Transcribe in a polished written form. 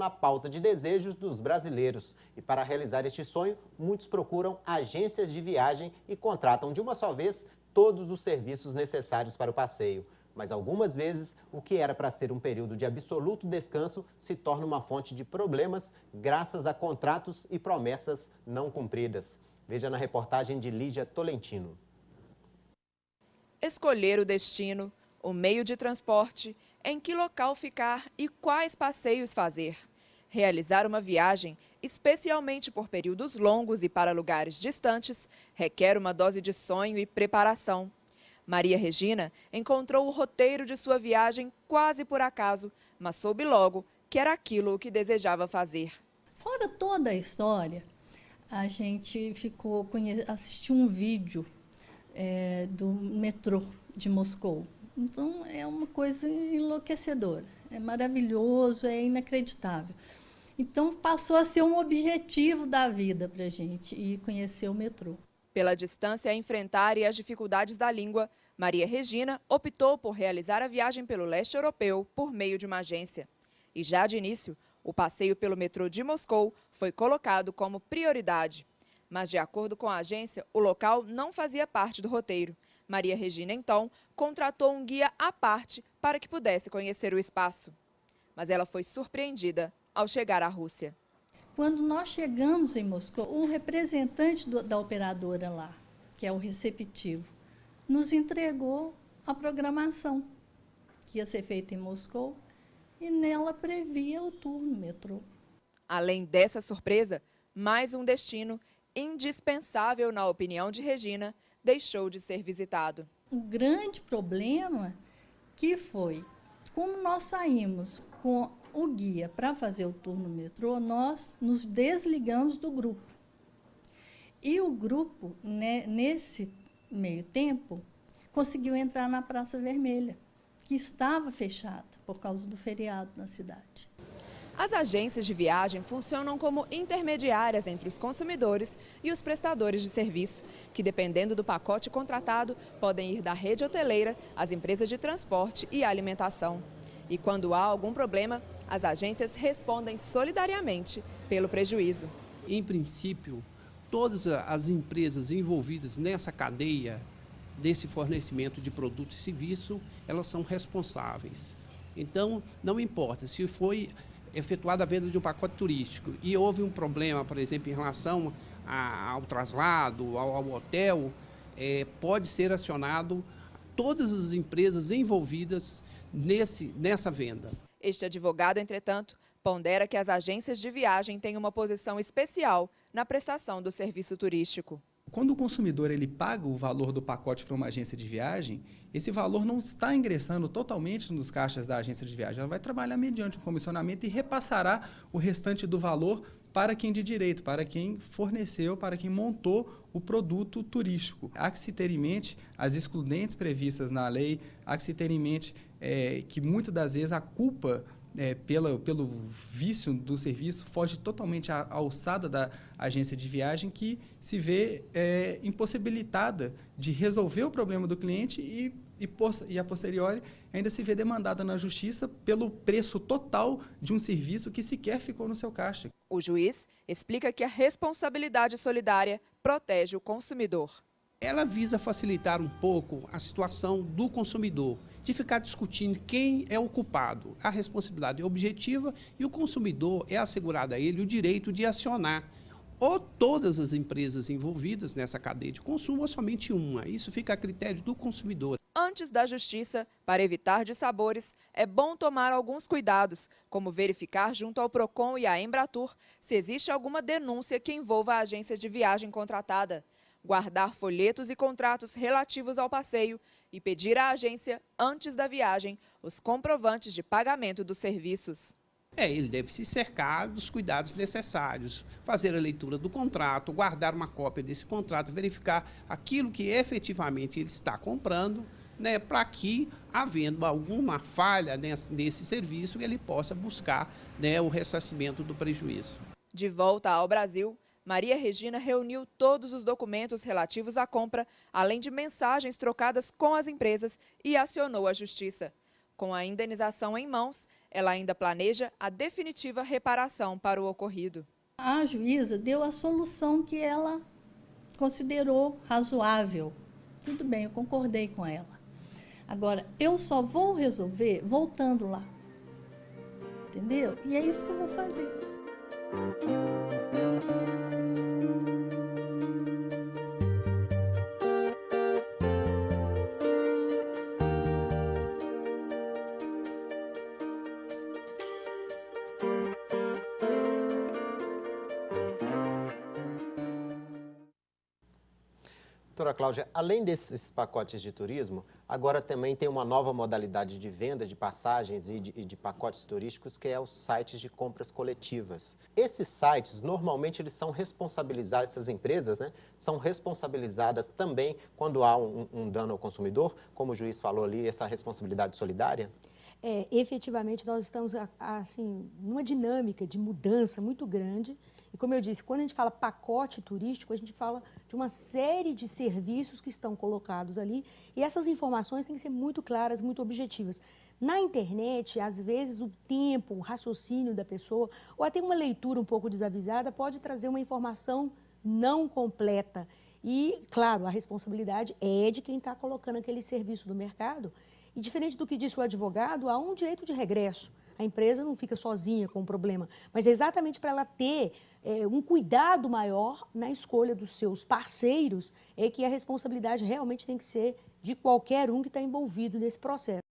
a pauta de desejos dos brasileiros. E para realizar este sonho, muitos procuram agências de viagem e contratam de uma só vez todos os serviços necessários para o passeio. Mas algumas vezes, o que era para ser um período de absoluto descanso se torna uma fonte de problemas graças a contratos e promessas não cumpridas. Veja na reportagem de Lígia Tolentino. Escolher o destino, o meio de transporte, em que local ficar e quais passeios fazer. Realizar uma viagem, especialmente por períodos longos e para lugares distantes, requer uma dose de sonho e preparação. Maria Regina encontrou o roteiro de sua viagem quase por acaso, mas soube logo que era aquilo o que desejava fazer. Fora toda a história, a gente assistiu um vídeo do metrô de Moscou. Então, é uma coisa enlouquecedora, é maravilhoso, é inacreditável. Então, passou a ser um objetivo da vida para a gente, ir conhecer o metrô. Pela distância a enfrentar e as dificuldades da língua, Maria Regina optou por realizar a viagem pelo leste europeu por meio de uma agência. E já de início, o passeio pelo metrô de Moscou foi colocado como prioridade. Mas, de acordo com a agência, o local não fazia parte do roteiro. Maria Regina, então, contratou um guia à parte para que pudesse conhecer o espaço. Mas ela foi surpreendida ao chegar à Rússia. Quando nós chegamos em Moscou, um representante da operadora lá, que é o receptivo, nos entregou a programação que ia ser feita em Moscou e nela previa o tour no metrô. Além dessa surpresa, mais um destino indispensável, na opinião de Regina, deixou de ser visitado. O grande problema que foi, como nós saímos com o guia para fazer o tour no metrô, nós nos desligamos do grupo. E o grupo, né, nesse meio tempo, conseguiu entrar na Praça Vermelha, que estava fechada por causa do feriado na cidade. As agências de viagem funcionam como intermediárias entre os consumidores e os prestadores de serviço, que, dependendo do pacote contratado, podem ir da rede hoteleira às empresas de transporte e alimentação. E quando há algum problema, as agências respondem solidariamente pelo prejuízo. Em princípio, todas as empresas envolvidas nessa cadeia desse fornecimento de produto e serviço, elas são responsáveis. Então, não importa se foi efetuada a venda de um pacote turístico e houve um problema, por exemplo, em relação ao traslado, ao hotel, pode ser acionado todas as empresas envolvidas nessa venda. Este advogado, entretanto, pondera que as agências de viagem têm uma posição especial na prestação do serviço turístico. Quando o consumidor ele paga o valor do pacote para uma agência de viagem, esse valor não está ingressando totalmente nos caixas da agência de viagem. Ela vai trabalhar mediante um comissionamento e repassará o restante do valor para quem de direito, para quem forneceu, para quem montou o produto turístico. Há que se ter em mente as excludentes previstas na lei, há que se ter em mente que muitas das vezes a culpa pelo vício do serviço foge totalmente à alçada da agência de viagem, que se vê impossibilitada de resolver o problema do cliente e a posteriori ainda se vê demandada na justiça pelo preço total de um serviço que sequer ficou no seu caixa. O juiz explica que a responsabilidade solidária protege o consumidor. Ela visa facilitar um pouco a situação do consumidor, de ficar discutindo quem é o culpado. A responsabilidade é objetiva e o consumidor é assegurado a ele o direito de acionar ou todas as empresas envolvidas nessa cadeia de consumo ou somente uma. Isso fica a critério do consumidor. Antes da justiça, para evitar dissabores, é bom tomar alguns cuidados, como verificar junto ao Procon e à Embratur se existe alguma denúncia que envolva a agência de viagem contratada, guardar folhetos e contratos relativos ao passeio e pedir à agência, antes da viagem, os comprovantes de pagamento dos serviços. Ele deve se cercar dos cuidados necessários, fazer a leitura do contrato, guardar uma cópia desse contrato, verificar aquilo que efetivamente ele está comprando, né, para que, havendo alguma falha nesse serviço, ele possa buscar, né, o ressarcimento do prejuízo. De volta ao Brasil, Maria Regina reuniu todos os documentos relativos à compra, além de mensagens trocadas com as empresas, e acionou a justiça. Com a indenização em mãos, Ela ainda planeja a definitiva reparação para o ocorrido. A juíza deu a solução que ela considerou razoável. Tudo bem, eu concordei com ela. Agora, eu só vou resolver voltando lá. Entendeu? E é isso que eu vou fazer. Doutora Cláudia, além desses pacotes de turismo, agora também tem uma nova modalidade de venda de passagens e de pacotes turísticos, que é os sites de compras coletivas. Esses sites, normalmente, eles são responsabilizados, essas empresas, né, são responsabilizadas também quando há um dano ao consumidor, como o juiz falou ali, essa responsabilidade solidária? Efetivamente, nós estamos assim, numa dinâmica de mudança muito grande. E como eu disse, quando a gente fala pacote turístico, a gente fala de uma série de serviços que estão colocados ali. E essas informações têm que ser muito claras, muito objetivas. Na internet, às vezes, o tempo, o raciocínio da pessoa, ou até uma leitura um pouco desavisada, pode trazer uma informação não completa. E, claro, a responsabilidade é de quem está colocando aquele serviço no mercado. E diferente do que disse o advogado, há um direito de regresso. A empresa não fica sozinha com o problema, mas é exatamente para ela ter um cuidado maior na escolha dos seus parceiros, é que a responsabilidade realmente tem que ser de qualquer um que está envolvido nesse processo.